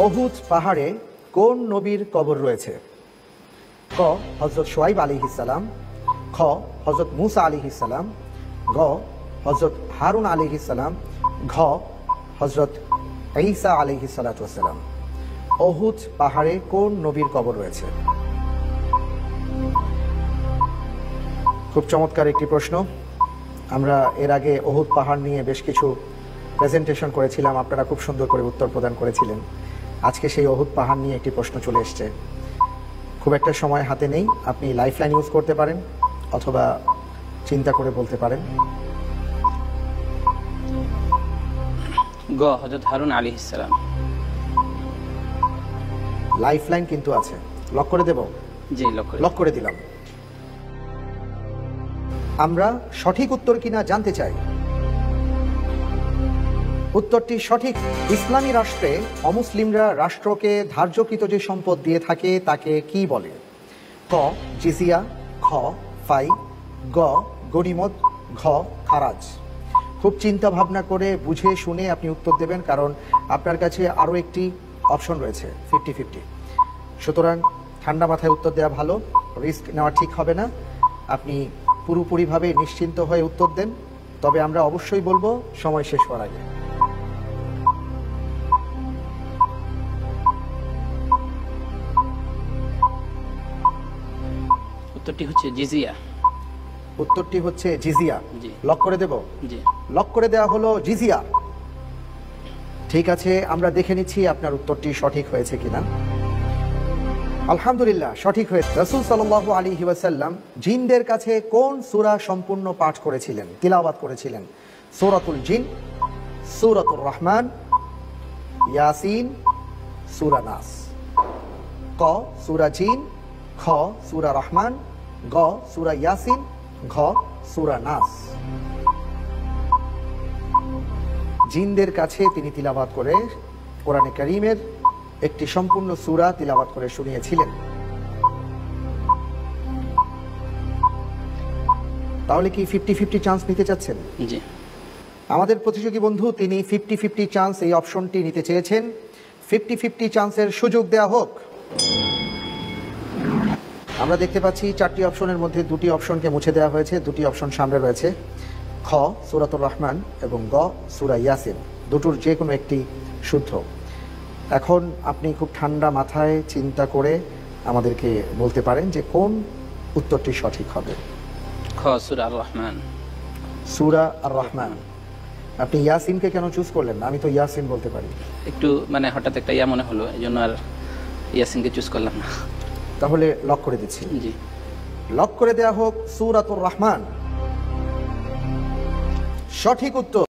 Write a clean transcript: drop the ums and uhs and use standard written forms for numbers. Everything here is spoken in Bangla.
অহুদ পাহাড়ে কোন নবীর কবর রয়েছে? ক হযরত শুআইব আলাইহিস সালাম, খ হযরত মূসা আলাইহিস সালাম, গ হযরত হারুন আলাইহিস সালাম, ঘ হযরত ঈসা আলাইহিস সালাতু ওয়াস সালাম। অহুদ পাহাড়ে কোন নবীর কবর রয়েছে? খুব চমৎকার একটি প্রশ্ন। আমরা এর আগে অহুদ পাহাড় নিয়ে বেশ কিছু প্রেজেন্টেশন করেছিলাম, আপনারা খুব সুন্দর করে উত্তর প্রদান করেছিলেন। আজকে সেই অহুদ পাহাড় নিয়ে একটি প্রশ্ন চলে এসছে। খুব একটা সময় হাতে নেই, আপনি লাইফলাইন ইউজ করতে পারেন অথবা চিন্তা করে বলতে পারেন। গ হযরত হারুন আলাইহিস সালাম। লাইফলাইন কিন্তু আছে, লক করে দেব? জি, লক করে দিলাম। আমরা সঠিক উত্তর কিনা জানতে চাই। উত্তরটি সঠিক। ইসলামী রাষ্ট্রে অমুসলিমরা রাষ্ট্রকে ধার্যকৃত যে সম্পদ দিয়ে থাকে তাকে কি বলে? ক জিজিয়া, খ ফাই, গ গনিমত, ঘ খারাজ। খুব চিন্তা ভাবনা করে বুঝে শুনে আপনি উত্তর দেবেন, কারণ আপনার কাছে আরও একটি অপশন রয়েছে 50-50। সুতরাং ঠান্ডা মাথায় উত্তর দেওয়া ভালো, রিস্ক নেওয়া ঠিক হবে না। আপনি পুরোপুরিভাবে নিশ্চিন্ত হয়ে উত্তর দেন, তবে আমরা অবশ্যই বলবো সময় শেষ হওয়ার আগে। উত্তরটি হচ্ছে জিজিয়া। উত্তরটি হচ্ছে জিজিয়া। জি। লক করে দেব? জি। লক করে দেওয়া হলো জিজিয়া। ঠিক আছে, আমরা দেখে নিচ্ছি আপনার উত্তরটি সঠিক হয়েছে কিনা। আলহামদুলিল্লাহ, সঠিক হয়েছে। রাসূল সাল্লাল্লাহু আলাইহি ওয়াসাল্লাম জিনদের কাছে কোন সূরা সম্পূর্ণ পাঠ করেছিলেন, তিলাওয়াত করেছিলেন? সূরাতুল জিন, সূরাতুর রহমান, ইয়াসিন, সূরা নাস। ক সূরা জিন, খ সূরা রহমান, গ সূরা ইয়াসিন, ঘ সূরা নাস। জিনদের কাছে তিনি তিলাওয়াত করে কোরআনে কারীমের একটি সম্পূর্ণ সূরা তিলাওয়াত করে শুনিয়েছিলেন। তাহলে কি 50-50 চান্স নিতে চাচ্ছেন? জি। আমাদের প্রতিযোগী বন্ধু তিনি 50-50 চান্স এই অপশনটি নিতে চেয়েছেন। 50-50 চান্সের সুযোগ দেওয়া হোক। আমরা দেখতে পাচ্ছি 4টি অপশনের মধ্যে 2টি অপশনকে মুছে দেওয়া হয়েছে, 2টি অপশন সামনে রয়েছে। খ সূরাতুর রহমান এবং গ সূরা ইয়াসিন। দুটোর যে কোনো একটি শুদ্ধ। এখন আপনি খুব ঠান্ডা মাথায় চিন্তা করে আমাদেরকে বলতে পারেন যে কোন উত্তরটি সঠিক হবে। খ সূরা আর রহমান। সূরা আর রহমান। আপনি ইয়াসিনকে কেন চুজ করলেন না? আমি তো ইয়াসিন বলতে পারি। একটু হঠাৎ একটা ইয়া মনে হলো, এই জন্য আর ইয়াসিনকে চুজ করলাম না। তাহলে লক করে দিচ্ছি। জি। লক করে দেয়া হোক সূরাতুর রহমান। সঠিক উত্তর।